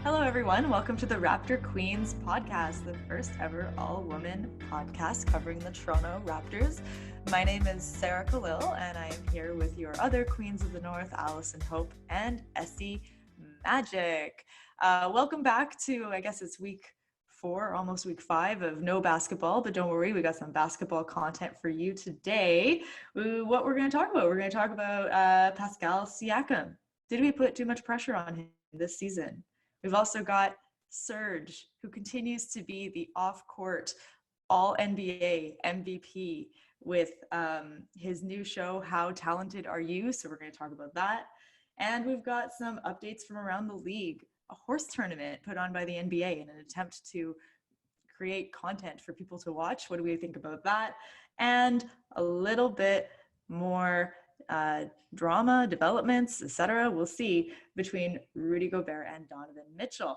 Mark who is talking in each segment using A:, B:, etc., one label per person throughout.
A: Hello, everyone. Welcome to the Raptor Queens podcast, the first ever all-woman podcast covering the Toronto Raptors. My name is Sarah Khalil, and I am here with your other Queens of the North, Allison Hope and Essie Magic. Welcome back to, I guess it's week 4, almost week 5 of no basketball, but don't worry, we got some basketball content for you today. What we're going to talk about? We're going to talk about Pascal Siakam. Did we put too much pressure on him this season? We've also got Serge, who continues to be the off-court all-NBA MVP with his new show, How Talented Are You? So we're going to talk about that. And we've got some updates from around the league, a horse tournament put on by the NBA in an attempt to create content for people to watch. What do we think about that? And a little bit more drama, developments, etc. We'll see between Rudy Gobert and Donavon Mitchell.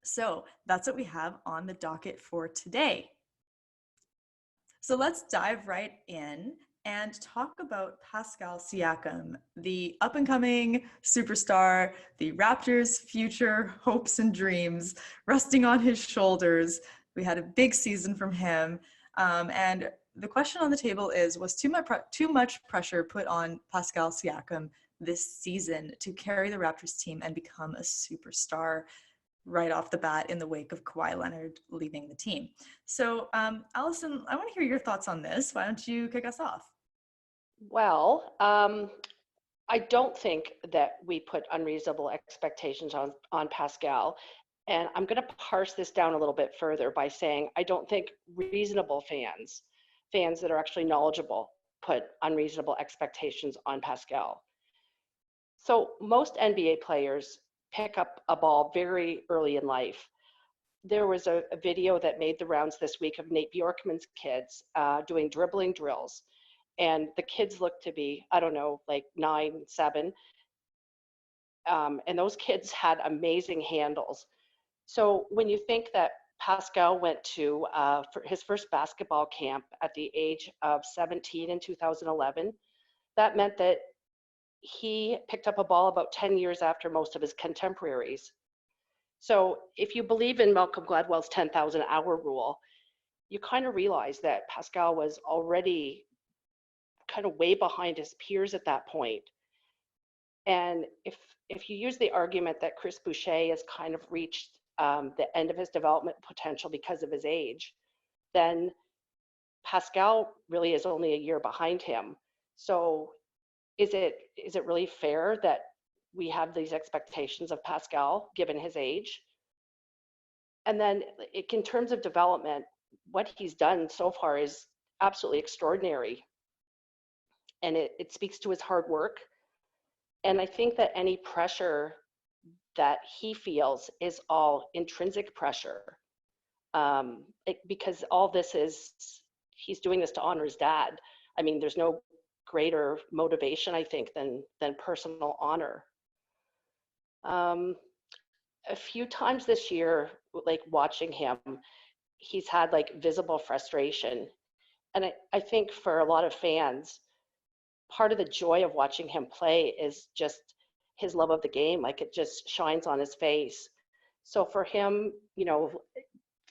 A: So that's what we have on the docket for today. So let's dive right in and talk about Pascal Siakam, the up-and-coming superstar, the Raptors' future hopes and dreams resting on his shoulders. We had a big season from him, and the question on the table is, was too much pressure put on Pascal Siakam this season to carry the Raptors team and become a superstar right off the bat in the wake of Kawhi Leonard leaving the team? So, Allison, I want to hear your thoughts on this. Why don't you kick us off?
B: Well, I don't think that we put unreasonable expectations on Pascal. And I'm going to parse this down a little bit further by saying I don't think reasonable fans that are actually knowledgeable, put unreasonable expectations on Pascal. So most NBA players pick up a ball very early in life. There was a video that made the rounds this week of Nate Bjorkman's kids doing dribbling drills. And the kids look to be, I don't know, like 9, 7. And those kids had amazing handles. So when you think that Pascal went to for his first basketball camp at the age of 17 in 2011, that meant that he picked up a ball about 10 years after most of his contemporaries. So if you believe in Malcolm Gladwell's 10,000 hour rule, you kind of realize that Pascal was already kind of way behind his peers at that point. And if you use the argument that Chris Boucher has kind of reached the end of his development potential because of his age, then Pascal really is only a year behind him. So is it really fair that we have these expectations of Pascal given his age? And then in terms of development, what he's done so far is absolutely extraordinary. And it speaks to his hard work. And I think that any pressure that he feels is all intrinsic pressure, because all this is, he's doing this to honor his dad. I mean, there's no greater motivation, I think, than personal honor. A few times this year, like watching him, he's had like visible frustration. And I think for a lot of fans, part of the joy of watching him play is just his love of the game. Like, it just shines on his face. So for him,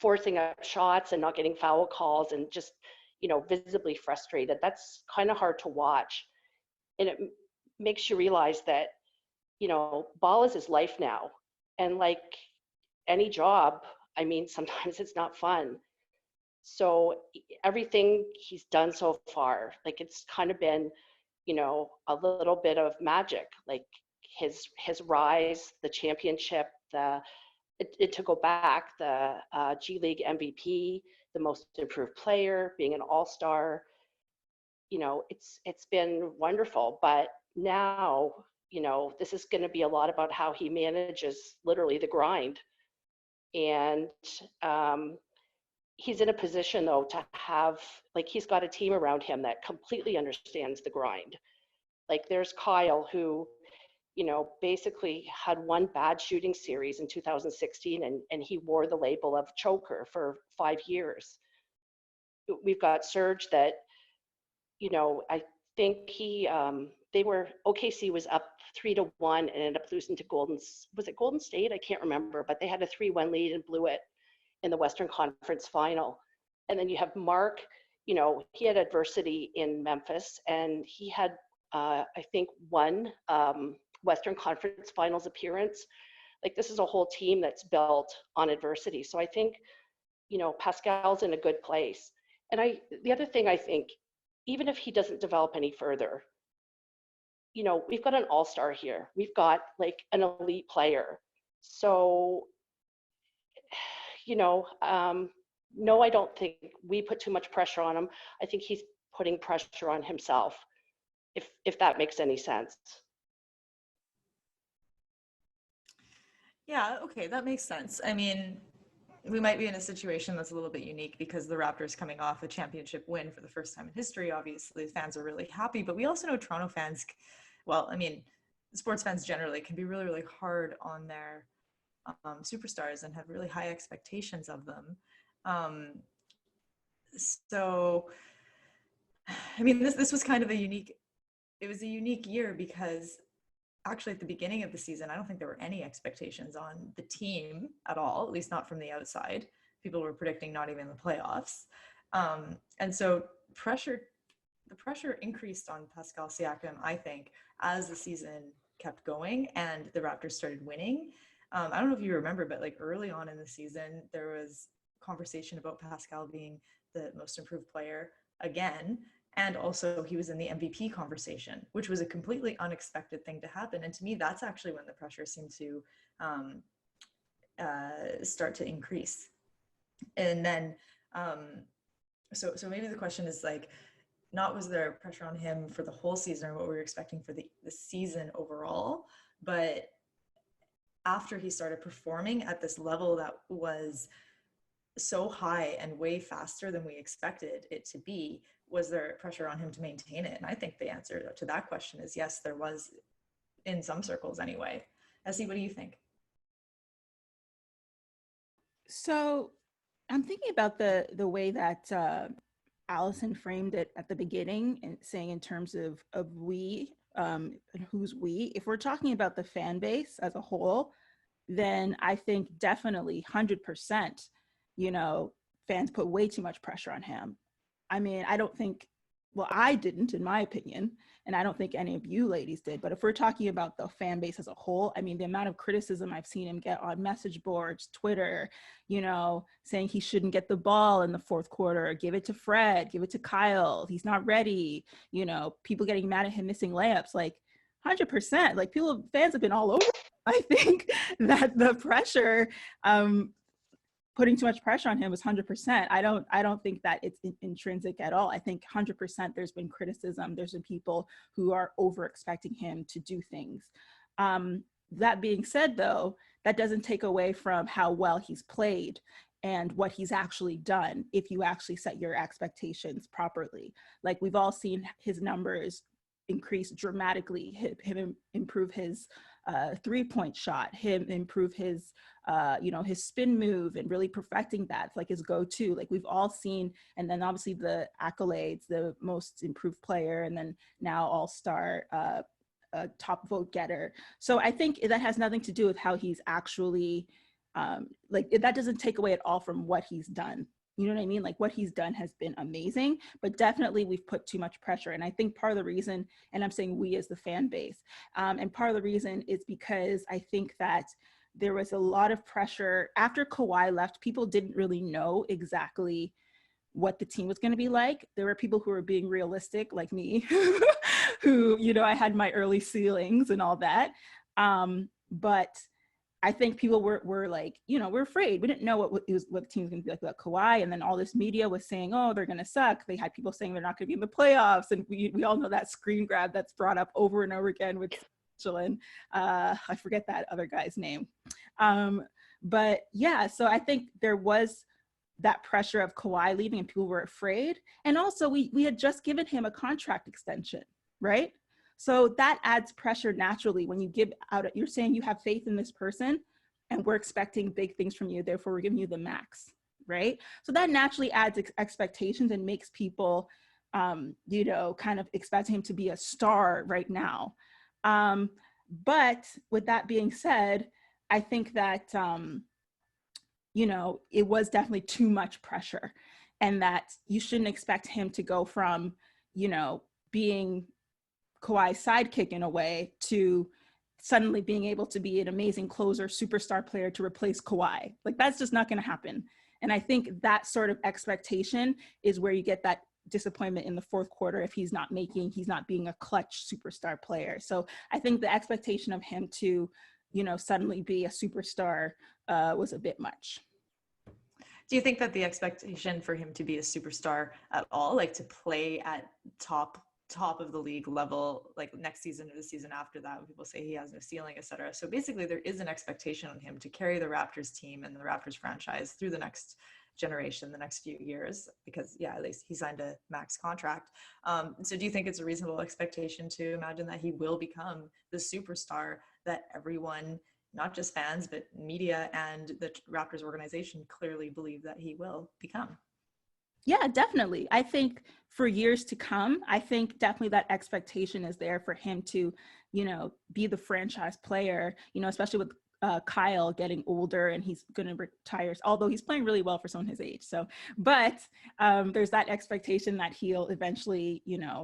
B: forcing up shots and not getting foul calls and just, visibly frustrated, that's kind of hard to watch. And it makes you realize that, ball is his life now. And like any job, I mean, sometimes it's not fun. So everything he's done so far, like, it's kind of been, a little bit of magic, like his rise, the championship, to go back, the G League MVP, the most improved player, being an all-star. It's been wonderful. But now, this is going to be a lot about how he manages literally the grind. And he's in a position, though, to have, like, he's got a team around him that completely understands the grind. Like, there's Kyle, who, basically had one bad shooting series in 2016, and he wore the label of choker for 5 years. We've got Serge that, I think he OKC was up 3-1 and ended up losing to was it Golden State? I can't remember, but they had a 3-1 lead and blew it in the Western Conference final. And then you have Mark, he had adversity in Memphis, and he had, I think, one Western Conference finals appearance. Like, this is a whole team that's built on adversity. So I think, Pascal's in a good place. And the other thing I think, even if he doesn't develop any further, we've got an all-star here. We've got like an elite player. So, no, I don't think we put too much pressure on him. I think he's putting pressure on himself, if that makes any sense.
A: Yeah, okay, that makes sense. I mean, we might be in a situation that's a little bit unique because the Raptors coming off a championship win for the first time in history. Obviously, fans are really happy, but we also know Toronto fans, sports fans generally can be really, really hard on their superstars and have really high expectations of them. So, I mean, this was kind of a unique year because actually at the beginning of the season, I don't think there were any expectations on the team at all, at least not from the outside. People were predicting not even the playoffs. And so the pressure increased on Pascal Siakam, I think, as the season kept going and the Raptors started winning. I don't know if you remember, but like early on in the season, there was conversation about Pascal being the most improved player again. And also he was in the MVP conversation, which was a completely unexpected thing to happen. And to me, that's actually when the pressure seemed to start to increase. And then, so maybe the question is like, not was there pressure on him for the whole season or what we were expecting for the season overall, but after he started performing at this level that was so high and way faster than we expected it to be, was there pressure on him to maintain it? And I think the answer to that question is yes, there was, in some circles anyway. Essie, what do you think?
C: So I'm thinking about the way that Allison framed it at the beginning and saying in terms of we, and who's we. If we're talking about the fan base as a whole, then I think definitely 100%, fans put way too much pressure on him. I mean, I didn't, in my opinion, and I don't think any of you ladies did, but if we're talking about the fan base as a whole, I mean, the amount of criticism I've seen him get on message boards, Twitter, saying he shouldn't get the ball in the fourth quarter, give it to Fred, give it to Kyle, he's not ready, people getting mad at him missing layups, like 100%, like fans have been all over. I think that the pressure, putting too much pressure on him was 100%. I don't think that it's intrinsic at all. I think 100% there's been criticism. There's been people who are over expecting him to do things. That being said, though, that doesn't take away from how well he's played and what he's actually done if you actually set your expectations properly. Like, we've all seen his numbers increase dramatically, him improve his three-point shot, him improve his his spin move and really perfecting that. It's like his go-to. Like, we've all seen, and then obviously the accolades, the most improved player, and then now all-star top vote getter. So I think that has nothing to do with how he's actually that doesn't take away at all from what he's done. You know what I mean? Like, what he's done has been amazing, but definitely we've put too much pressure. And I think part of the reason, and I'm saying we as the fan base, and part of the reason is because I think that there was a lot of pressure after Kawhi left. People didn't really know exactly what the team was going to be like. There were people who were being realistic, like me, who, I had my early ceilings and all that. But I think people were like, we're afraid. We didn't know what the team was going to be like without Kawhi. And then all this media was saying, oh, they're going to suck. They had people saying they're not going to be in the playoffs. And we all know that screen grab that's brought up over and over again with Jalen. I forget that other guy's name. But yeah, so I think there was that pressure of Kawhi leaving and people were afraid. And also we had just given him a contract extension, right? So that adds pressure naturally when you give out, you're saying you have faith in this person and we're expecting big things from you, therefore we're giving you the max, right? So that naturally adds expectations and makes people kind of expecting him to be a star right now. But with that being said, I think that, it was definitely too much pressure, and that you shouldn't expect him to go from, being Kawhi's sidekick in a way to suddenly being able to be an amazing closer, superstar player to replace Kawhi. Like, that's just not going to happen. And I think that sort of expectation is where you get that disappointment in the fourth quarter if he's not being a clutch superstar player. So I think the expectation of him to, suddenly be a superstar was a bit much.
A: Do you think that the expectation for him to be a superstar at all, like to play at top of the league level, like next season or the season after that, when people say he has no ceiling, etc. So basically there is an expectation on him to carry the Raptors team and the Raptors franchise through the next generation, the next few years, because at least he signed a max contract. So do you think it's a reasonable expectation to imagine that he will become the superstar that everyone, not just fans, but media and the Raptors organization clearly believe that he will become?
C: Yeah, definitely. I think for years to come, I think definitely that expectation is there for him to, be the franchise player, especially with Kyle getting older and he's going to retire, although he's playing really well for someone his age. So, but there's that expectation that he'll eventually,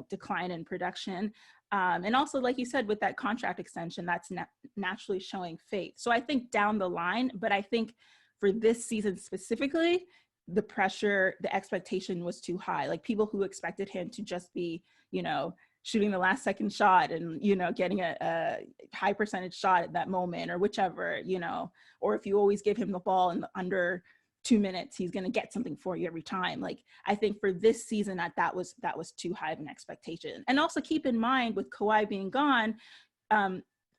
C: decline in production. And also, like you said, with that contract extension, that's naturally showing faith. So I think down the line, but I think for this season specifically, the pressure, the expectation was too high. Like, people who expected him to just be, shooting the last second shot and, getting a high percentage shot at that moment or whichever, or if you always give him the ball in under 2 minutes, he's going to get something for you every time. Like, I think for this season that was too high of an expectation. And also keep in mind, with Kawhi being gone,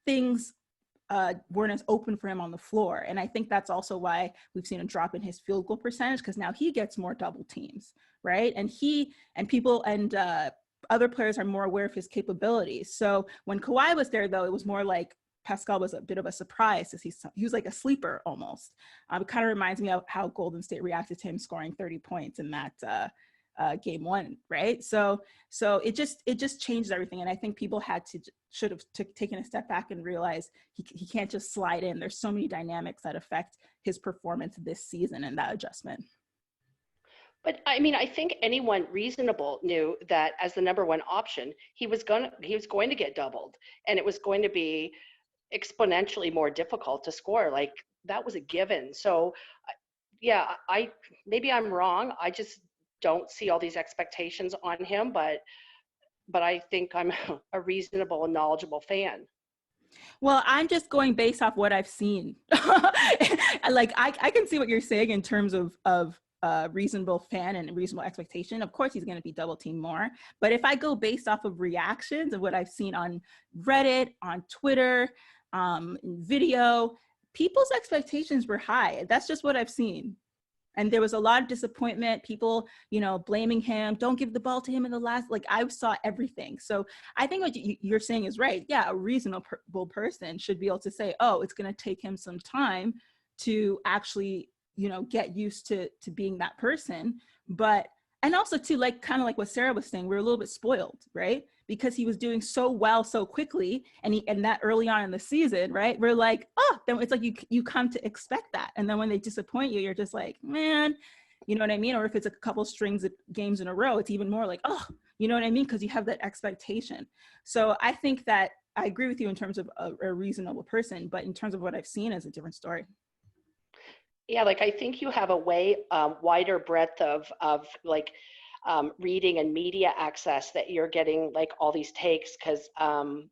C: things weren't as open for him on the floor. And I think that's also why we've seen a drop in his field goal percentage, because now he gets more double teams, right? And other players are more aware of his capabilities. So when Kawhi was there, though, it was more like Pascal was a bit of a surprise, as he was like a sleeper almost. It kind of reminds me of how Golden State reacted to him scoring 30 points in that game one, right? So it just changed everything. And I think people should have taken a step back and realized he can't just slide in. There's so many dynamics that affect his performance this season and that adjustment.
B: But I mean, I think anyone reasonable knew that as the number one option, he was going to get doubled, and it was going to be exponentially more difficult to score. Like, that was a given. So maybe I'm wrong. I just don't see all these expectations on him, but I think I'm a reasonable and knowledgeable fan.
C: Well, I'm just going based off what I've seen. Like, I can see what you're saying in terms of reasonable fan and reasonable expectation. Of course, he's going to be double teamed more. But if I go based off of reactions of what I've seen on Reddit, on Twitter, in video, people's expectations were high. That's just what I've seen. And there was a lot of disappointment, people, blaming him, don't give the ball to him in the last, like, I saw everything. So I think what you're saying is right. Yeah, a reasonable person should be able to say, oh, it's going to take him some time to actually, get used to being that person. And also too, like, kind of like what Sarah was saying, we're a little bit spoiled, right? Because he was doing so well so quickly, and that early on in the season, right? We're like, oh, then it's like you come to expect that. And then when they disappoint you, you're just like, man, you know what I mean? Or if it's a couple strings of games in a row, it's even more like, oh, you know what I mean? Because you have that expectation. So I think that I agree with you in terms of a reasonable person, but in terms of what I've seen is a different story.
B: Yeah, like, I think you have a way wider breadth of like reading and media access, that you're getting like all these takes, because I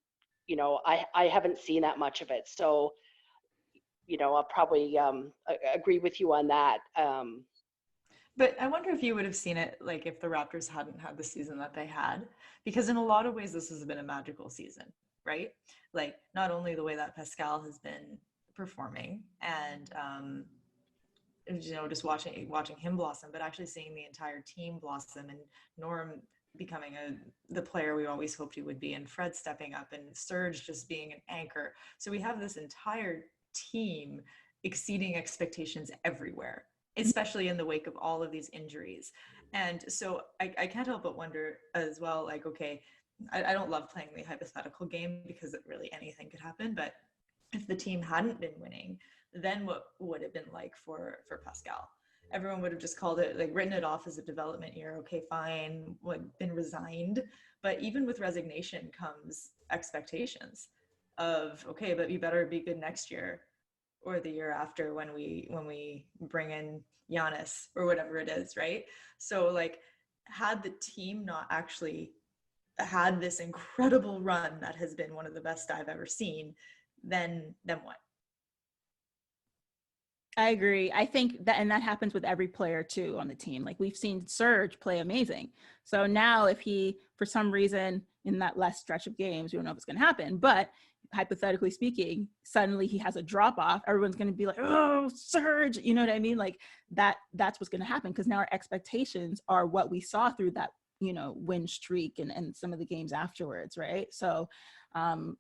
B: haven't seen that much of it. So I'll probably agree with you on that.
A: But I wonder if you would have seen it, like, if the Raptors hadn't had the season that they had, because in a lot of ways this has been a magical season, right? Like, not only the way that Pascal has been performing and just watching him blossom, but actually seeing the entire team blossom, and Norm becoming the player we always hoped he would be, and Fred stepping up, and Serge just being an anchor. So we have this entire team exceeding expectations everywhere, especially in the wake of all of these injuries. And so I can't help but wonder as well, like, okay, I don't love playing the hypothetical game because really anything could happen. But if the team hadn't been winning, then what would it have been like for Pascal? Everyone would have just called it, like, written it off as a development year. Okay, fine, like, been resigned. But even with resignation comes expectations of, okay, but you better be good next year or the year after when we bring in Giannis or whatever it is, right? So like, had the team not actually had this incredible run that has been one of the best I've ever seen, then what?
C: I agree. I think that, and that happens with every player too on the team. Like we've seen Serge play amazing. So now if he, for some reason in that last stretch of games, we don't know if it's going to happen, but hypothetically speaking, suddenly he has a drop off, everyone's going to be like, oh, Serge, you know what I mean? Like that's what's going to happen, because now our expectations are what we saw through that, win streak and some of the games afterwards. Right. So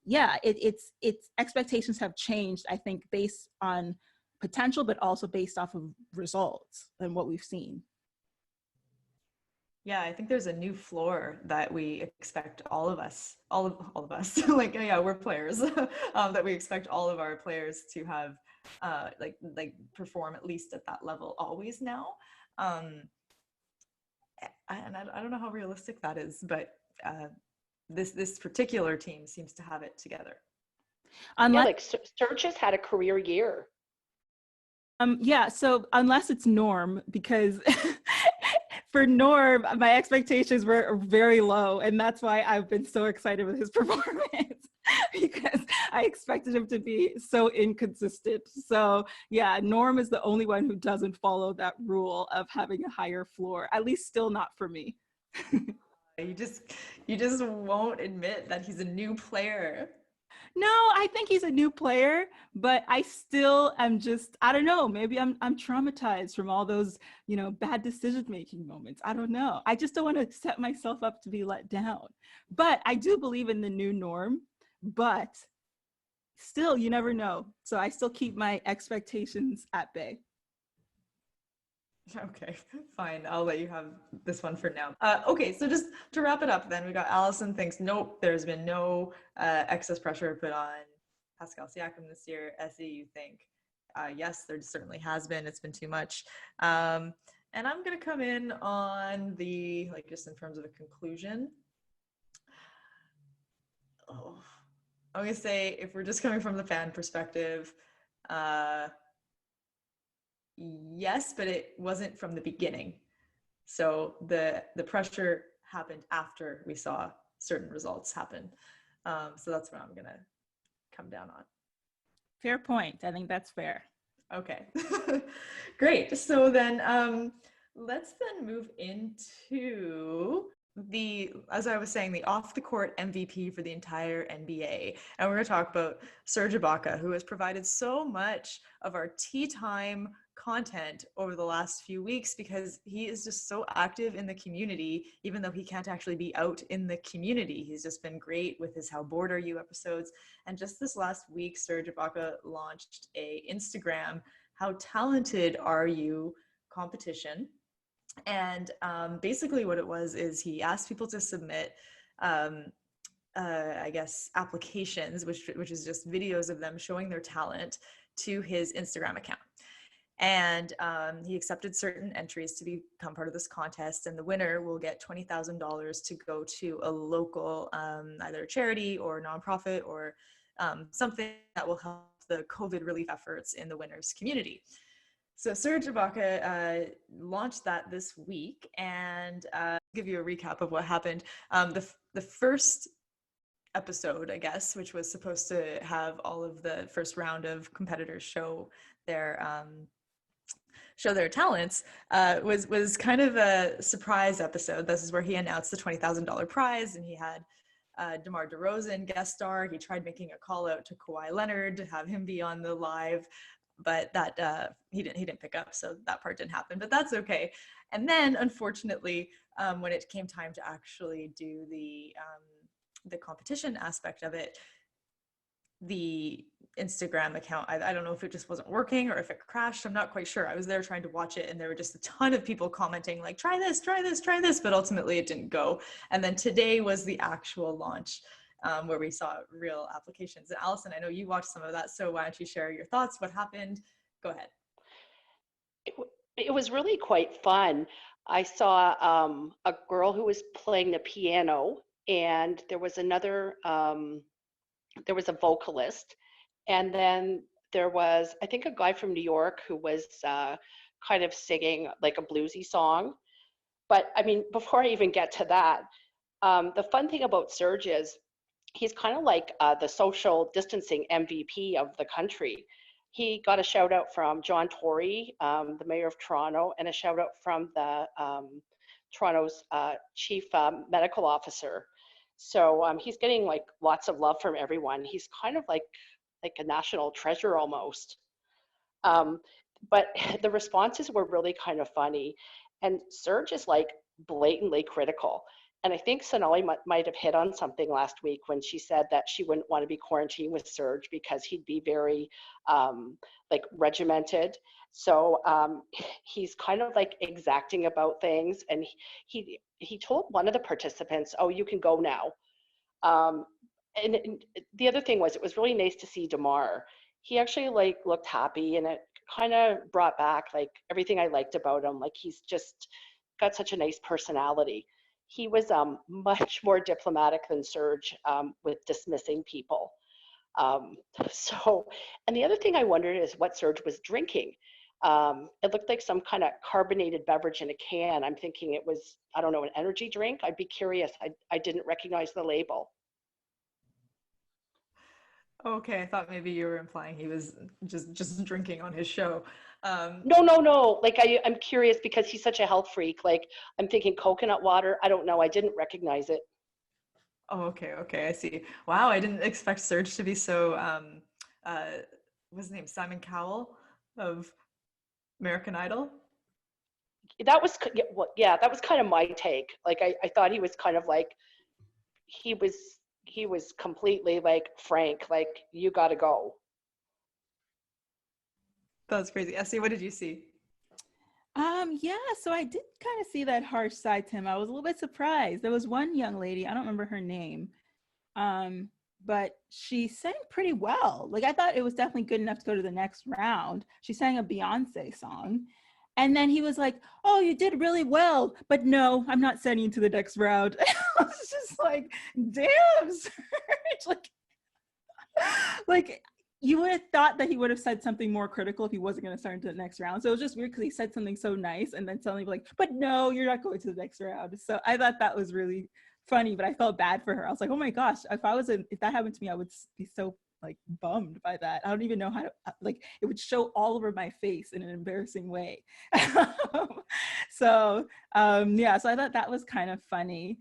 C: it's expectations have changed, I think, based on potential, but also based off of results and what we've seen.
A: Yeah, I think there's a new floor that we expect all of us, like, yeah, we're players, that we expect all of our players to have, like perform at least at that level always now. And I don't know how realistic that is, but this particular team seems to have it together.
B: Like Serge has had a career year.
C: So unless it's Norm, because for Norm, my expectations were very low, and that's why I've been so excited with his performance, because I expected him to be so inconsistent. So yeah, Norm is the only one who doesn't follow that rule of having a higher floor, at least still not for me.
A: You just won't admit that he's a new player.
C: No, I think he's a new player, but I still am I don't know, maybe I'm traumatized from all those, bad decision-making moments. I don't know. I just don't want to set myself up to be let down. But I do believe in the new norm, but still, you never know. So I still keep my expectations at bay.
A: Okay, fine. I'll let you have this one for now. Okay, so just to wrap it up then, we got Allison thinks, nope, there's been no excess pressure put on Pascal Siakam this year. Essie, you think, yes, there certainly has been. It's been too much. And I'm going to come in on the, like, just in terms of a conclusion. Oh, I'm going to say, if we're just coming from the fan perspective, yes, but it wasn't from the beginning. So the pressure happened after we saw certain results happen. So that's what I'm going to come down on.
C: Fair point. I think that's fair.
A: Okay, great. So then let's then move into as I was saying, the off the court MVP for the entire NBA. And we're going to talk about Serge Ibaka, who has provided so much of our tea time content over the last few weeks, because he is just so active in the community, even though he can't actually be out in the community. He's just been great with his How Bored Are You episodes. And just this last week, Serge Ibaka launched a Instagram How Talented Are You competition. And basically what it was is he asked people to submit I guess applications, which is just videos of them showing their talent, to his Instagram account. And he accepted certain entries to become part of this contest, and the winner will get $20,000 to go to a local either charity or nonprofit or something that will help the COVID relief efforts in the winner's community. So Serge Ibaka launched that this week, and give you a recap of what happened. The first episode, I guess, which was supposed to have all of the first round of competitors show their talents, was kind of a surprise episode. This is where he announced the $20,000 prize, and he had DeMar DeRozan guest star. He tried making a call out to Kawhi Leonard to have him be on the live, but that he didn't pick up, so that part didn't happen. But that's okay. And then, unfortunately, when it came time to actually do the competition aspect of it, the Instagram account. I don't know if it just wasn't working or if it crashed. I'm not quite sure. I was there trying to watch it and there were just a ton of people commenting like, try this, try this, try this, but ultimately it didn't go. And then today was the actual launch where we saw real applications. And Allison, I know you watched some of that, so why don't you share your thoughts? What happened? Go ahead.
B: It was really quite fun. I saw a girl who was playing the piano, and there was another, there was a vocalist, and then there was, I think, a guy from New York who was kind of singing like a bluesy song. But I mean, before I even get to that, the fun thing about Serge is he's kind of like the social distancing MVP of the country. He got a shout out from John Tory, the mayor of Toronto, and a shout out from the Toronto's chief medical officer. So he's getting like lots of love from everyone. He's kind of like a national treasure almost. But the responses were really kind of funny. And Serge is like blatantly critical. And I think Sonali might have hit on something last week when she said that she wouldn't want to be quarantined with Serge because he'd be very like regimented. So he's kind of like exacting about things. And he told one of the participants, "Oh, you can go now." And the other thing was, it was really nice to see DeMar. He actually like looked happy, and it kind of brought back like everything I liked about him. Like he's just got such a nice personality. He was much more diplomatic than Serge with dismissing people. So, and the other thing I wondered is what Serge was drinking. It looked like some kind of carbonated beverage in a can. I'm thinking it was, I don't know, an energy drink. I'd be curious. I didn't recognize the label.
A: Okay, I thought maybe you were implying he was just drinking on his show.
B: No. Like I'm curious because he's such a health freak. Like I'm thinking coconut water. I don't know. I didn't recognize it.
A: Oh, okay, I see. Wow, I didn't expect Serge to be so what's his name? Simon Cowell of American Idol.
B: That was, yeah, that was kind of my take. Like I thought he was kind of like, he was completely like frank, like you got to go.
A: That's crazy. Essie, what did you see?
C: Yeah, so I did kind of see that harsh side to him. I was a little bit surprised. There was one young lady, I don't remember her name, but she sang pretty well. Like I thought it was definitely good enough to go to the next round. She sang a Beyonce song. And then he was like, "Oh, you did really well, but no, I'm not sending you to the next round." I was just like, damn, Serge. Like you would have thought that he would have said something more critical if he wasn't going to start into the next round. So it was just weird because he said something so nice and then suddenly like, "But no, you're not going to the next round." So I thought that was really funny, but I felt bad for her. I was like, "Oh my gosh, if that happened to me, I would be so like bummed by that. I don't even know how to like, it would show all over my face in an embarrassing way." So yeah, so I thought that was kind of funny.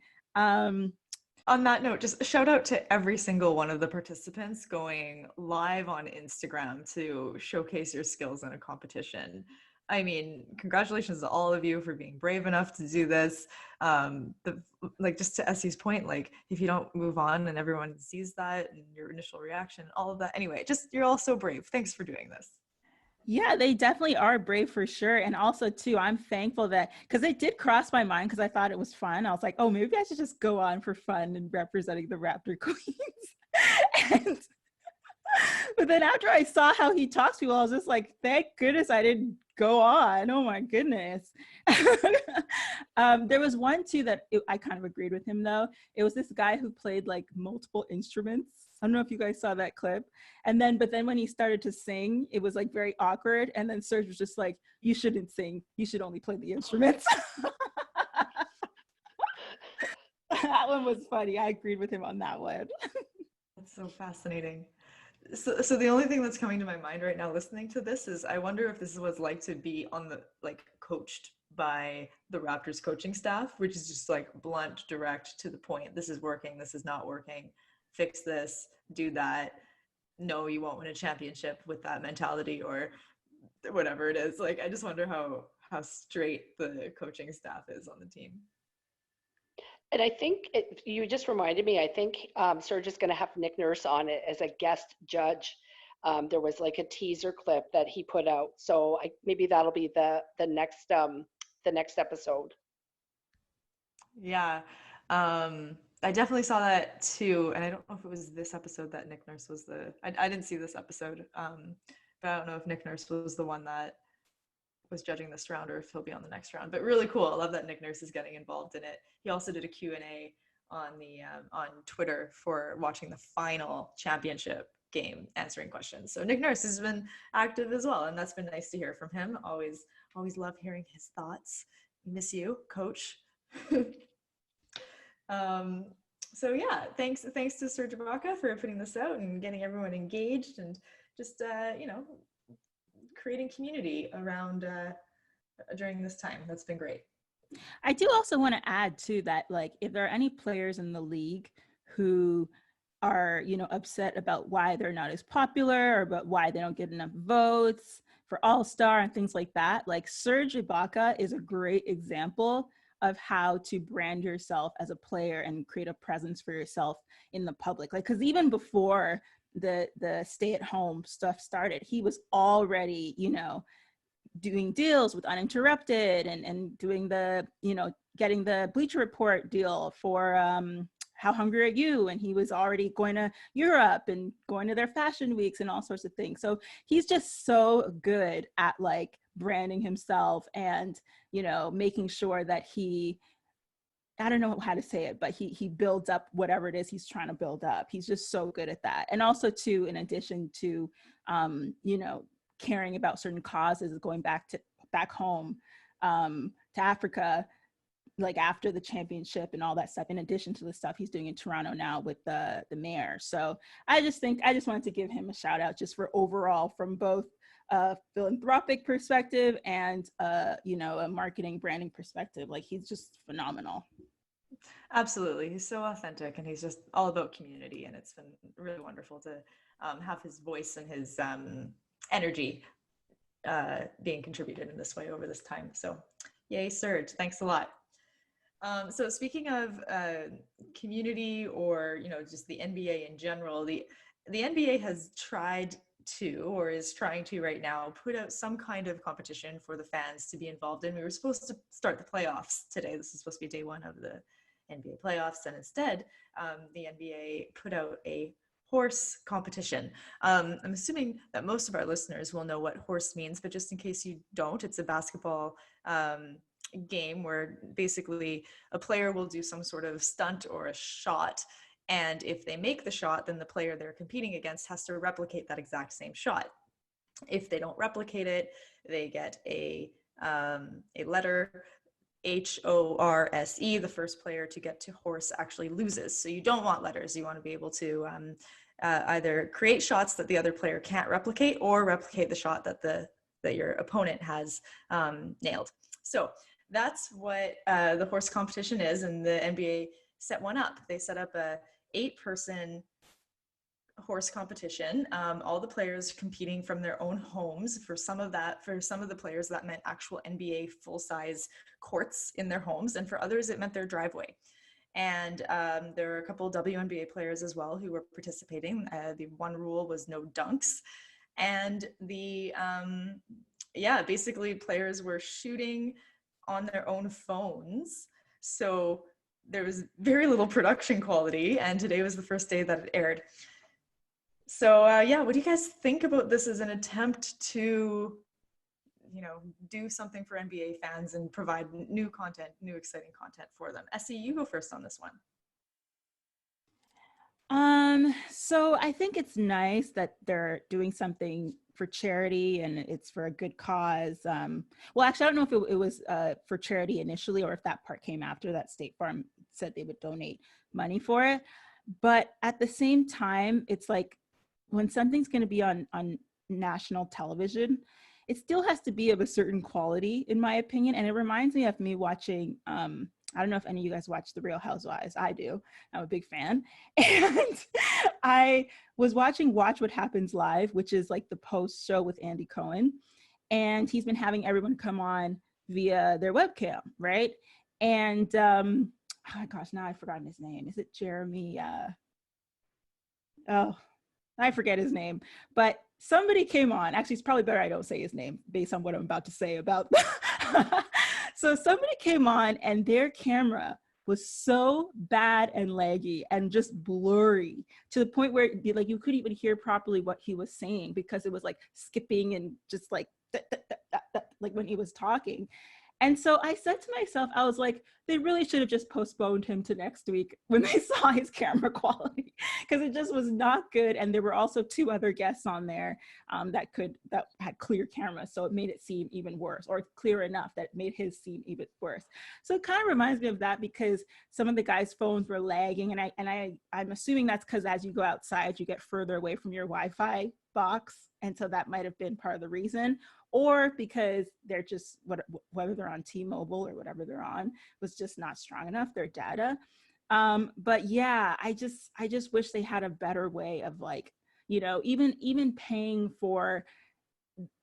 A: On that note, just shout out to every single one of the participants going live on Instagram to showcase your skills in a competition. I mean, congratulations to all of you for being brave enough to do this. Like just to Essie's point, like if you don't move on and everyone sees that and your initial reaction, all of that. Anyway, just you're all so brave. Thanks for doing this.
C: Yeah, they definitely are brave for sure. And also too, I'm thankful that, because it did cross my mind because I thought it was fun. I was like, oh, maybe I should just go on for fun and representing the Raptor Queens. and But then after I saw how he talks to people, I was just like, thank goodness I didn't go on. Oh my goodness. There was one too that I kind of agreed with him though. It was this guy who played like multiple instruments. I don't know if you guys saw that clip. But then when he started to sing, it was like very awkward. And then Serge was just like, "You shouldn't sing. You should only play the instruments." That one was funny. I agreed with him on that one.
A: That's so fascinating. So the only thing that's coming to my mind right now listening to this is I wonder if this is what it's like to be on the like coached by the Raptors coaching staff, which is just like blunt, direct, to the point. This is working, this is not working. Fix this, do that. No, you won't win a championship with that mentality or whatever it is. Like I just wonder how straight the coaching staff is on the team.
B: And I think you just reminded me, I think Serge is going to have Nick Nurse on it as a guest judge. There was like a teaser clip that he put out. So maybe that'll be the next episode.
A: Yeah. I definitely saw that too. And I don't know if it was this episode that Nick Nurse was I didn't see this episode. But I don't know if Nick Nurse was the one that was judging this round or if he'll be on the next round. But really cool. I love that Nick Nurse is getting involved in it. He also did a Q&A on Twitter for watching the final championship game, answering questions. So Nick Nurse has been active as well, and that's been nice to hear from him. Always love hearing his thoughts. Miss you, Coach. So yeah, thanks to Serge Ibaka for putting this out and getting everyone engaged and just creating community around during this time. That's been great.
C: I do also want to add too that, like, if there are any players in the league who are, upset about why they're not as popular or about why they don't get enough votes for All-Star and things like that, like Serge Ibaka is a great example of how to brand yourself as a player and create a presence for yourself in the public. Like, because even before the stay-at-home stuff started, he was already, doing deals with Uninterrupted and doing the, getting the Bleacher Report deal for How Hungry Are You? And he was already going to Europe and going to their fashion weeks and all sorts of things. So he's just so good at like branding himself and, making sure that he, I don't know how to say it, but he builds up whatever it is he's trying to build up. He's just so good at that. And also too, in addition to, caring about certain causes, going back home to Africa, like after the championship and all that stuff, in addition to the stuff he's doing in Toronto now with the mayor. So I just wanted to give him a shout out just for overall, from both a philanthropic perspective and a marketing branding perspective. Like, he's just phenomenal.
A: Absolutely. He's so authentic and he's just all about community, and it's been really wonderful to have his voice and his energy being contributed in this way over this time. So yay, Serge, thanks a lot. So speaking of community, or just the NBA in general, the NBA has tried to, or is trying to right now, put out some kind of competition for the fans to be involved in. We were supposed to start the playoffs today. This is supposed to be day one of the NBA playoffs, and instead the NBA put out a horse competition. I'm assuming that most of our listeners will know what horse means, but just in case you don't, it's a basketball game where basically a player will do some sort of stunt or a shot, and if they make the shot, then the player they're competing against has to replicate that exact same shot. If they don't replicate it, they get a letter, HORSE. The first player to get to horse actually loses. So you don't want letters. You want to be able to either create shots that the other player can't replicate, or replicate the shot that your opponent has nailed. So that's what the horse competition is, and the NBA set one up. They set up a 8-person horse competition. All the players competing from their own homes. For some of the players, that meant actual NBA full-size courts in their homes, and for others, it meant their driveway. And there were a couple of WNBA players as well who were participating. The one rule was no dunks, and basically players were shooting on their own phones. So there was very little production quality, and today was the first day that it aired. So what do you guys think about this as an attempt to, do something for NBA fans and provide new content, new exciting content for them? Essie, you go first on this one.
C: So I think it's nice that they're doing something for charity and it's for a good cause. Well, actually, I don't know if it was for charity initially, or if that part came after that. State Farm said they would donate money for it. But at the same time, it's like, when something's going to be on national television, it still has to be of a certain quality, in my opinion. And it reminds me of me watching, I don't know if any of you guys watch The Real Housewives. I do. I'm a big fan. And I was watching Watch What Happens Live, which is like the post show with Andy Cohen. And he's been having everyone come on via their webcam, right? And oh gosh, now I've forgotten his name. Is it Jeremy? Oh, I forget his name, but somebody came on. Actually, it's probably better I don't say his name based on what I'm about to say about. So somebody came on and their camera was so bad and laggy and just blurry to the point where like you couldn't even hear properly what he was saying because it was like skipping and just like like when he was talking. And so I said to myself, I was like, they really should have just postponed him to next week when they saw his camera quality, because it just was not good. And there were also 2 other guests on there that had clear cameras. So it made it seem even worse, or clear enough that it made his seem even worse. So it kind of reminds me of that, because some of the guys' phones were lagging. And I'm assuming that's because as you go outside, you get further away from your Wi-Fi box. And so that might have been part of the reason. Or because they're just, whether they're on T-Mobile or whatever they're on, was just not strong enough, their data. But yeah, I just wish they had a better way of like, you know, even paying for,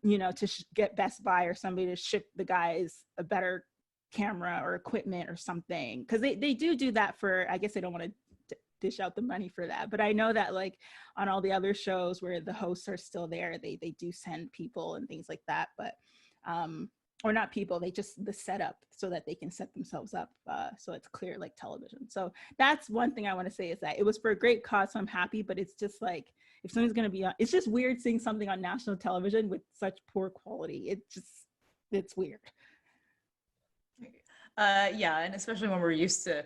C: you know, to get Best Buy or somebody to ship the guys a better camera or equipment or something. Because they do that for, I guess they don't want to dish out the money for that, but I know that like on all the other shows where the hosts are still there, they do send people and things like that, but or not people, they just the setup so that they can set themselves up so it's clear like television. So that's one thing I want to say, is that it was for a great cause, so I'm happy, but it's just like, if something's going to be on, it's just weird seeing something on national television with such poor quality. It's weird.
A: Yeah, and especially when we're used to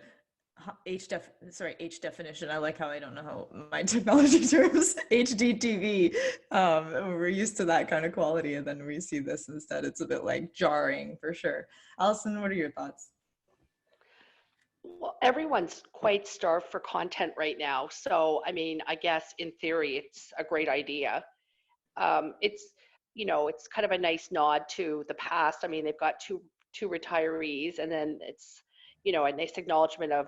A: H definition. I like how I don't know how my technology terms, HDTV. We're used to that kind of quality, and then we see this instead. It's a bit like jarring for sure. Allison, what are your thoughts?
B: Well, everyone's quite starved for content right now. So, I mean, I guess in theory, it's a great idea. It's, you know, it's kind of a nice nod to the past. I mean, they've got two retirees, and then it's, you know, a nice acknowledgement of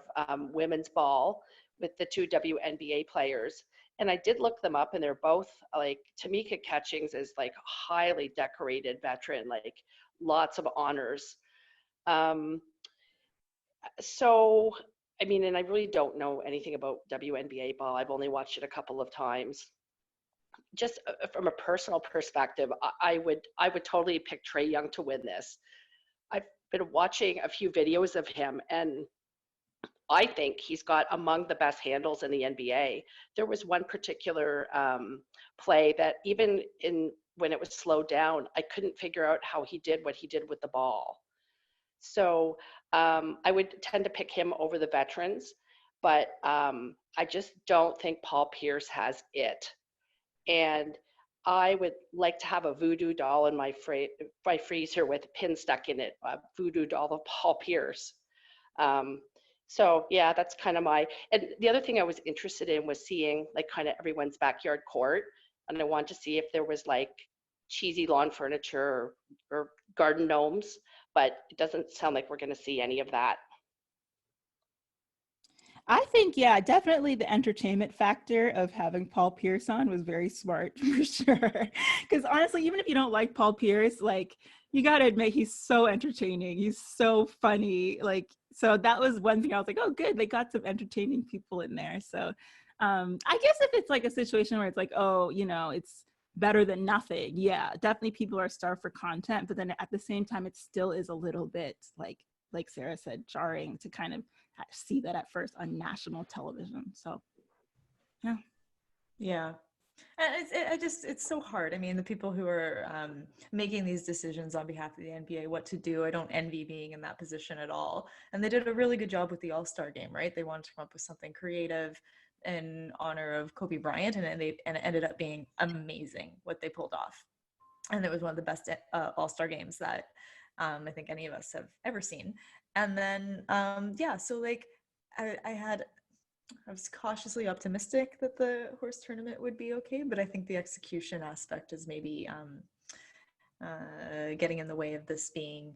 B: women's ball with the 2 WNBA players. And I did look them up, and they're both like, Tamika Catchings is like highly decorated veteran, like lots of honors. So, I mean, and I really don't know anything about WNBA ball. I've only watched it a couple of times. Just from a personal perspective, I would totally pick Trae Young to win this. I've been watching a few videos of him, and I think he's got among the best handles in the NBA. There was one particular play that even when it was slowed down, I couldn't figure out how he did what he did with the ball. So I would tend to pick him over the veterans, but I just don't think Paul Pierce has it. And I would like to have a voodoo doll in my freezer with a pin stuck in it, a voodoo doll of Paul Pierce. So yeah, that's kind of and the other thing I was interested in was seeing like kind of everyone's backyard court. And I wanted to see if there was like cheesy lawn furniture or garden gnomes, but it doesn't sound like we're going to see any of that.
C: I think, yeah, definitely the entertainment factor of having Paul Pierce on was very smart for sure. Because honestly, even if you don't like Paul Pierce, like you got to admit he's so entertaining. He's so funny. Like, so that was one thing I was like, oh, good. They got some entertaining people in there. So I guess if it's like a situation where it's like, oh, you know, it's better than nothing. Yeah, definitely people are starved for content. But then at the same time, it still is a little bit like Sarah said, jarring to kind of see that at first on national television. So
A: yeah, and it's so hard. I mean, the people who are making these decisions on behalf of the NBA, what to do, I don't envy being in that position at all. And they did a really good job with the All-Star game, right? They wanted to come up with something creative in honor of Kobe Bryant, and it ended up being amazing what they pulled off. And it was one of the best All-Star games that I think any of us have ever seen. And then, so like I was cautiously optimistic that the horse tournament would be okay, but I think the execution aspect is maybe getting in the way of this being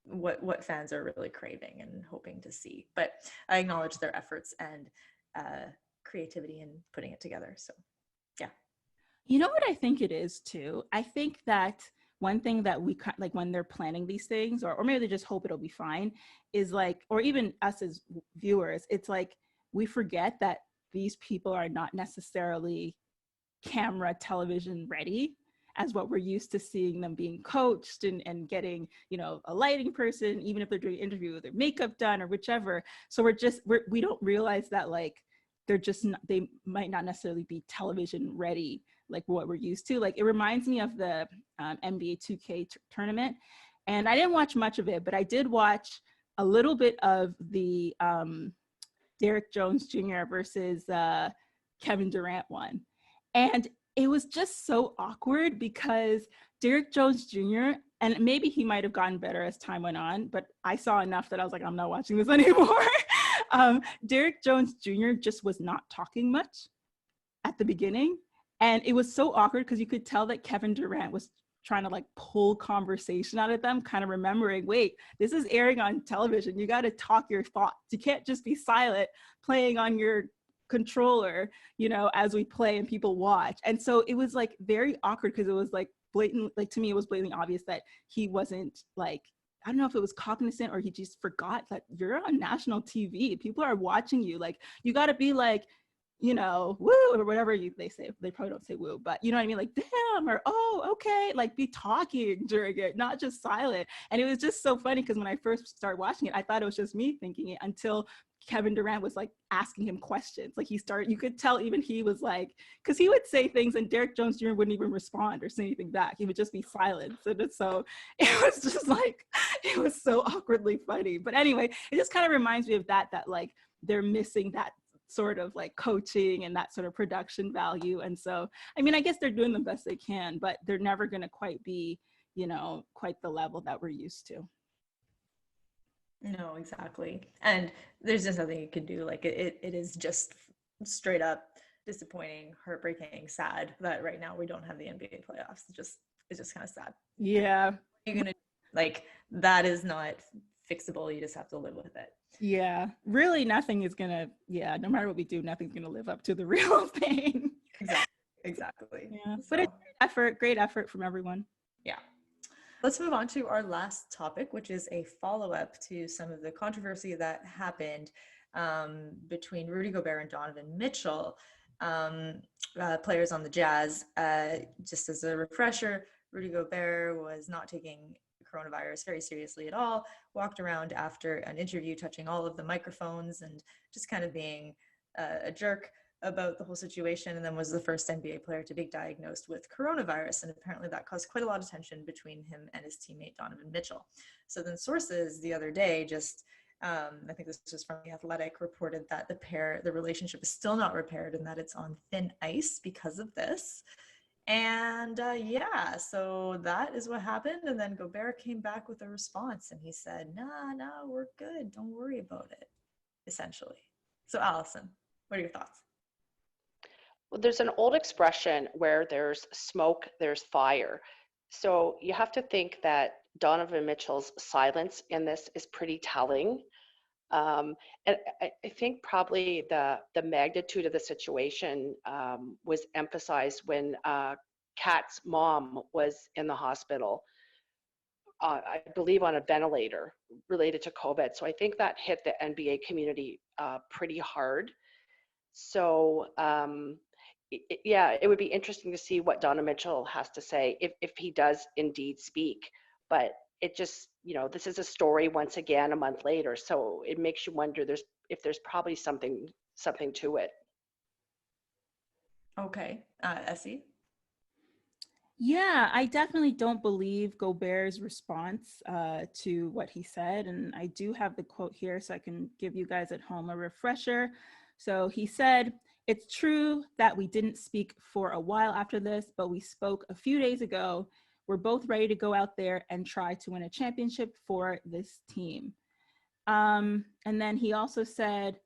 A: what fans are really craving and hoping to see. But I acknowledge their efforts and creativity in putting it together. So, yeah.
C: you know what I think it is too? I think that one thing that we like when they're planning these things, or maybe they just hope it'll be fine, is like, or even us as viewers, it's like we forget that these people are not necessarily camera television ready as what we're used to seeing them being coached and getting, you know, a lighting person, even if they're doing an interview with their makeup done or whichever. So we don't realize that like they're just not, they might not necessarily be television ready like what we're used to. Like it reminds me of the NBA 2K tournament, and I didn't watch much of it, but I did watch a little bit of the Derek Jones Jr. versus Kevin Durant one. And it was just so awkward because Derek Jones Jr., and maybe he might have gotten better as time went on, but I saw enough that I was like, I'm not watching this anymore. Derek Jones Jr. just was not talking much at the beginning. And it was so awkward because you could tell that Kevin Durant was trying to like pull conversation out of them, kind of remembering, wait, this is airing on television. You got to talk your thoughts. You can't just be silent playing on your controller, you know, as we play and people watch. And so it was like very awkward because it was like blatant, like to me, it was blatantly obvious that he wasn't like, I don't know if it was cognizant or he just forgot that you're on national TV. People are watching you. Like, you got to be like, you know, woo, or whatever they say. They probably don't say woo, but you know what I mean? Like, damn, or oh, okay. Like, be talking during it, not just silent. And it was just so funny because when I first started watching it, I thought it was just me thinking it until Kevin Durant was like asking him questions. Like you could tell even he was like, because he would say things and Derek Jones Jr. wouldn't even respond or say anything back. He would just be silent. So it was just like, it was so awkwardly funny. But anyway, it just kind of reminds me of that like they're missing that sort of like coaching and that sort of production value. And so, I mean, I guess they're doing the best they can, but they're never going to quite be, you know, quite the level that we're used to.
A: No, exactly. And there's just nothing you can do. Like it is just straight up disappointing, heartbreaking, sad that right now we don't have the NBA playoffs. It's just kind of sad.
C: Yeah.
A: You're gonna like that is not fixable. You just have to live with it.
C: Yeah. Really nothing is gonna, no matter what we do, nothing's gonna live up to the real thing.
A: Exactly.
C: Yeah. But it's great effort from everyone.
A: Yeah. Let's move on to our last topic, which is a follow-up to some of the controversy that happened between Rudy Gobert and Donovan Mitchell, players on the Jazz. Just as a refresher, Rudy Gobert was not taking coronavirus very seriously at all, walked around after an interview touching all of the microphones and just kind of being a jerk about the whole situation, and then was the first NBA player to be diagnosed with coronavirus. And apparently that caused quite a lot of tension between him and his teammate Donovan Mitchell. So then sources the other day I think this was from The Athletic, reported that the relationship is still not repaired and that it's on thin ice because of this. And so that is what happened. And then Gobert came back with a response and he said, nah, we're good. Don't worry about it, essentially. So Allison, what are your thoughts?
B: Well, there's an old expression where there's smoke, there's fire. So you have to think that Donovan Mitchell's silence in this is pretty telling. And I think probably the magnitude of the situation was emphasized when Kat's mom was in the hospital, I believe on a ventilator related to COVID. So I think that hit the NBA community pretty hard. So it would be interesting to see what Donovan Mitchell has to say if he does indeed speak. But it just, this is a story once again a month later, so it makes you wonder if there's probably something to it.
A: Okay, Essie?
C: Yeah, I definitely don't believe Gobert's response to what he said. And I do have the quote here so I can give you guys at home a refresher. So he said, "It's true that we didn't speak for a while after this, but we spoke a few days ago. We're both ready to go out there and try to win a championship for this team." And then he also said,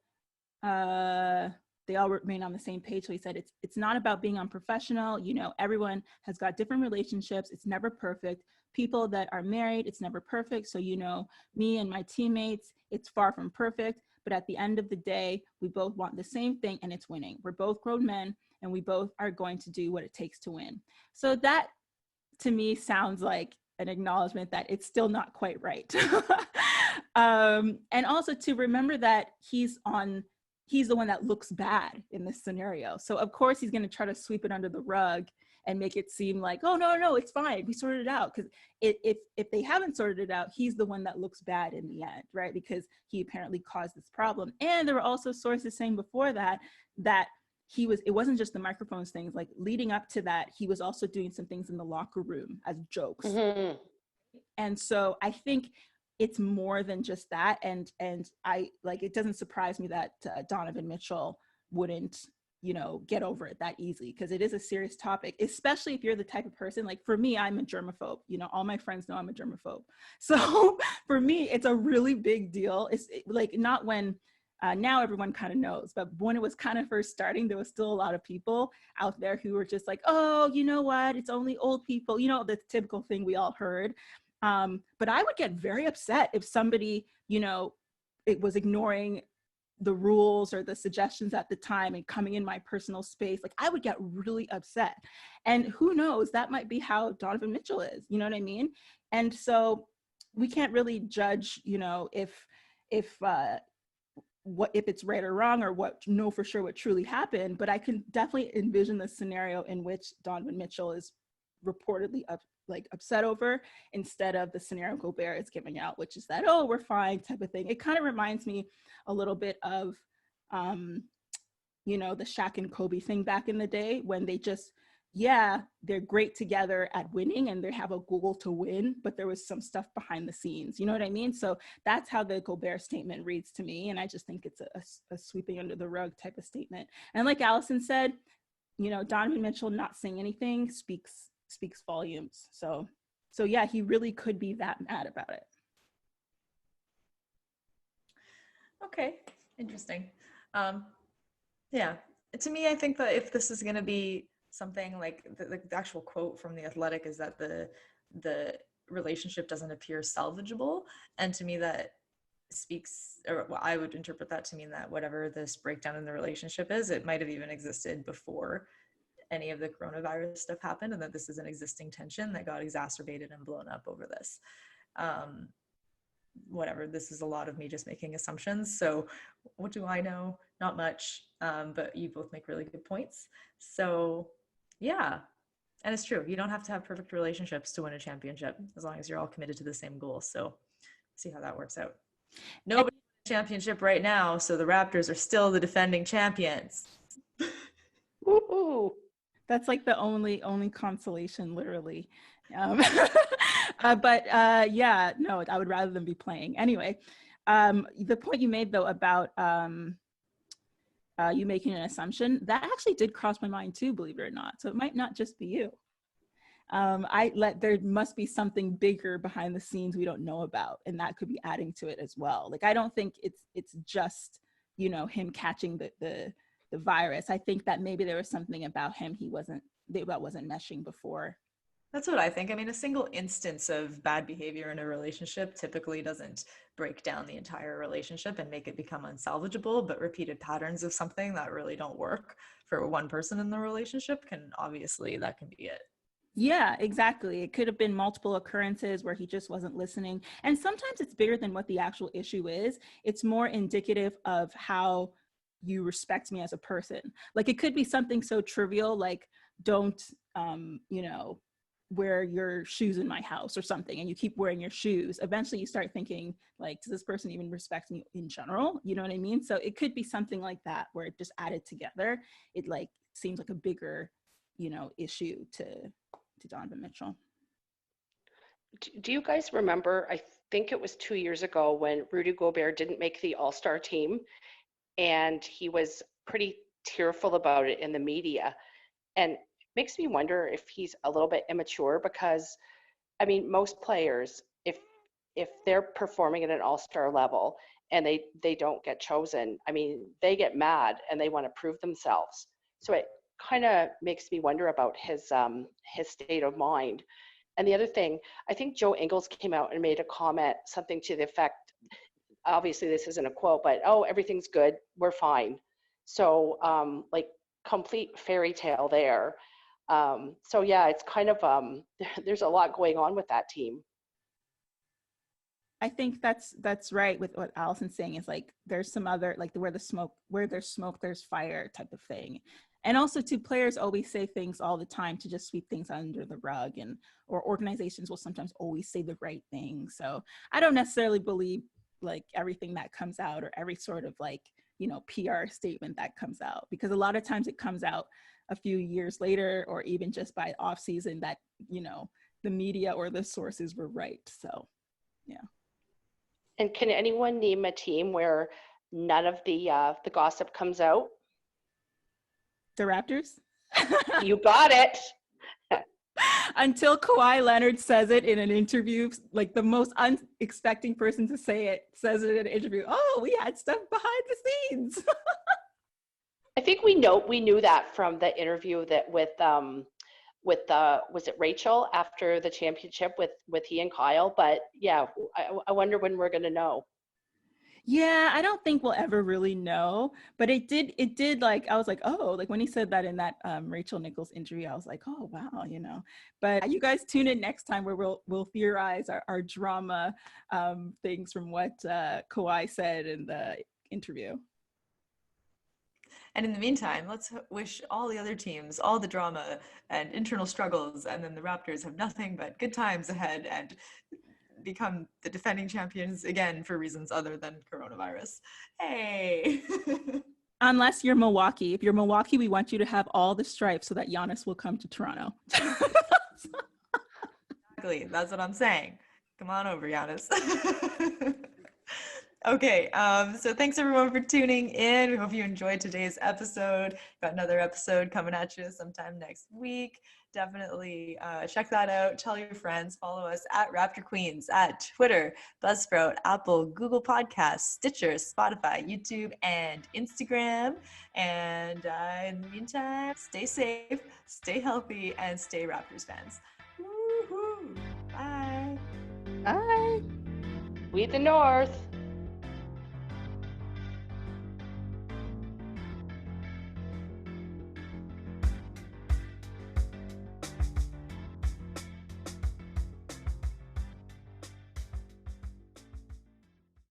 C: they all remain on the same page. So he said, it's not about being unprofessional. Everyone has got different relationships. It's never perfect. People that are married, it's never perfect. So, me and my teammates, it's far from perfect. But at the end of the day, we both want the same thing, and it's winning. We're both grown men, and we both are going to do what it takes to win. So that to me sounds like an acknowledgement that it's still not quite right. And also to remember that he's the one that looks bad in this scenario. So of course he's going to try to sweep it under the rug and make it seem like, oh, no, it's fine. We sorted it out. Because if they haven't sorted it out, he's the one that looks bad in the end, right? Because he apparently caused this problem. And there were also sources saying before that it wasn't just the microphones things, like leading up to that, he was also doing some things in the locker room as jokes. Mm-hmm. And so I think it's more than just that. And I like, it doesn't surprise me that Donavon Mitchell wouldn't, get over it that easily, because it is a serious topic, especially if you're the type of person, like for me, I'm a germaphobe, all my friends know I'm a germaphobe. So for me, it's a really big deal. It's like not when, now everyone kind of knows, but when it was kind of first starting, there was still a lot of people out there who were just like, oh, you know what, it's only old people, the typical thing we all heard. But I would get very upset if somebody, it was ignoring the rules or the suggestions at the time and coming in my personal space. Like I would get really upset. And who knows, that might be how Donavon Mitchell is, you know what I mean? And so we can't really judge, if it's right or wrong, or know for sure what truly happened. But I can definitely envision the scenario in which Donavon Mitchell is reportedly upset over, instead of the scenario Gobert is giving out, which is that, oh, we're fine type of thing. It kind of reminds me a little bit of, the Shaq and Kobe thing back in the day, when they just, they're great together at winning and they have a goal to win, but there was some stuff behind the scenes. You know what I mean? So that's how the Gobert statement reads to me. And I just think it's a sweeping under the rug type of statement. And like Allison said, Donavon Mitchell not saying anything speaks volumes. So yeah, he really could be that mad about it.
A: Okay, interesting. Yeah, to me, I think that if this is going to be something like the actual quote from The Athletic is that the relationship doesn't appear salvageable, and to me that speaks, or well, I would interpret that to mean that whatever this breakdown in the relationship is, it might have even existed before any of the coronavirus stuff happened, and that this is an existing tension that got exacerbated and blown up over this. Whatever, this is a lot of me just making assumptions. So what do I know? Not much, but you both make really good points. So yeah, and it's true. You don't have to have perfect relationships to win a championship, as long as you're all committed to the same goal. So see how that works out. Nobody wins a championship right now, so the Raptors are still the defending champions.
C: Woo-hoo. That's like the only consolation, literally. But no, I would rather them be playing. Anyway, the point you made though about you making an assumption, that actually did cross my mind too, believe it or not. So it might not just be you. There must be something bigger behind the scenes we don't know about, and that could be adding to it as well. Like I don't think it's just him catching the virus. I think that maybe there was something about him that wasn't meshing before.
A: That's what I think. I mean, a single instance of bad behavior in a relationship typically doesn't break down the entire relationship and make it become unsalvageable, but repeated patterns of something that really don't work for one person in the relationship that can be it.
C: Yeah, exactly. It could have been multiple occurrences where he just wasn't listening. And sometimes it's bigger than what the actual issue is. It's more indicative of how you respect me as a person. Like it could be something so trivial, like don't, wear your shoes in my house or something, and you keep wearing your shoes. Eventually you start thinking like, does this person even respect me in general? You know what I mean? So it could be something like that, where it just added together, it like seems like a bigger, issue to Donavon Mitchell.
B: Do you guys remember, I think it was 2 years ago, when Rudy Gobert didn't make the All-Star team, and he was pretty tearful about it in the media? And makes me wonder if he's a little bit immature, because I mean, most players, if they're performing at an all-star level and they don't get chosen, I mean, they get mad and they want to prove themselves. So it kind of makes me wonder about his state of mind. And the other thing, I think Joe Ingles came out and made a comment, something to the effect, obviously this isn't a quote, but, oh, everything's good, we're fine. So like complete fairy tale there. So yeah, it's kind of there's a lot going on with that team.
C: I think that's right with what Allison's saying is like there's some other like where there's smoke there's fire type of thing. And also too, players always say things all the time to just sweep things under the rug, and or organizations will sometimes always say the right thing. So I don't necessarily believe like everything that comes out or every sort of like, you know, PR statement that comes out, because a lot of times it comes out a few years later or even just by off season that, you know, the media or the sources were right. So yeah.
B: And can anyone name a team where none of the gossip comes out?
C: The Raptors?
B: You got it.
C: Until Kawhi Leonard says it in an interview, like the most unexpecting person to say it says it in an interview. Oh, we had stuff behind the scenes.
B: I think we knew that from the interview that with was it Rachel after the championship with he and Kyle? But yeah, I wonder when we're gonna know.
C: Yeah, I don't think we'll ever really know, but it did like, I was like, oh, like when he said that in that Rachel Nichols interview, I was like, oh, wow, you know. But you guys tune in next time where we'll theorize our drama things from what Kawhi said in the interview.
A: And in the meantime, let's wish all the other teams all the drama and internal struggles, and then the Raptors have nothing but good times ahead and become the defending champions again for reasons other than coronavirus. Hey!
C: Unless you're Milwaukee. If you're Milwaukee, we want you to have all the stripes so that Giannis will come to Toronto.
A: Exactly, that's what I'm saying. Come on over, Giannis. Okay, so thanks everyone for tuning in. We hope you enjoyed today's episode. Got another episode coming at you sometime next week. Definitely check that out. Tell your friends. Follow us at Raptor Queens at Twitter, Buzzsprout, Apple, Google Podcasts, Stitcher, Spotify, YouTube, and Instagram. And in the meantime, stay safe, stay healthy, and stay Raptors fans. Woo-hoo. Bye.
C: Bye.
B: We the North.